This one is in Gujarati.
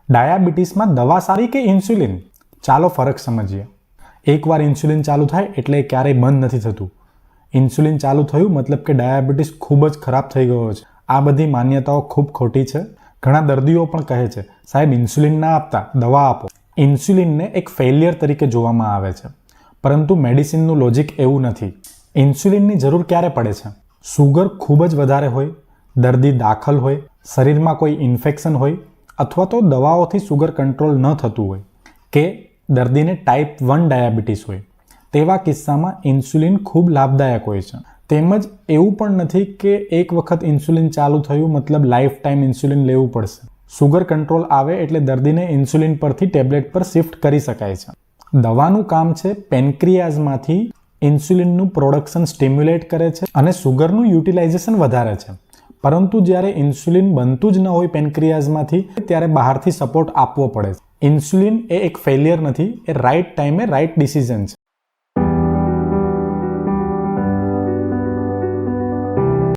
ડાયાબિટીસમાં દવા સારી કે ઇન્સ્યુલિન? ચાલો ફરક સમજીએ. એકવાર ઇન્સ્યુલિન ચાલુ થાય એટલે ક્યારેય બંધ નથી થતું. ઇન્સ્યુલિન ચાલુ થયું મતલબ કે ડાયાબિટીસ ખૂબ જ ખરાબ થઈ ગયો છે. આ બધી માન્યતાઓ ખૂબ ખોટી છે. ઘણા દર્દીઓ પણ કહે છે, સાહેબ ઇન્સ્યુલિન ના આપતા, દવા આપો. ઇન્સ્યુલિનને એક ફેલિયર તરીકે જોવામાં આવે છે, પરંતુ મેડિસિનનું લોજિક એવું નથી. ઇન્સ્યુલિનની જરૂર ક્યારે પડે છે? સુગર ખૂબ જ વધારે હોય, દર્દી દાખલ હોય, શરીરમાં કોઈ ઇન્ફેક્શન હોય, અથવા તો દવાઓથી સુગર કંટ્રોલ ન થતું હોય, કે દર્દીને ટાઈપ 1 ડાયાબિટીસ હોય. તેવા કિસ્સામાં ઇન્સ્યુલિન ખૂબ લાભદાયક હોય છે. તેમજ એવું પણ નથી કે એક વખત ઇન્સ્યુલિન ચાલુ થયું મતલબ લાઈફ ટાઈમ ઇન્સ્યુલિન લેવું પડશે. સુગર કંટ્રોલ આવે એટલે દર્દીને ઇન્સ્યુલિન પરથી ટેબ્લેટ પર શિફ્ટ કરી શકાય છે. દવાનું કામ છે પેન્ક્રિયાઝમાંથી ઇન્સ્યુલિનનું પ્રોડક્શન સ્ટિમ્યુલેટ કરે છે અને સુગરનું યુટિલાઇઝેશન વધારે છે. પરંતુ જ્યારે ઇન્સ્યુલિન બનતું જ ન હોય પેન્ક્રિયાઝમાંથી, ત્યારે બહારથી સપોર્ટ આપવો પડે છે. ઇન્સ્યુલિન એ એક ફેલિયર નથી, એ રાઈટ ટાઈમે રાઈટ ડિસિઝન છે.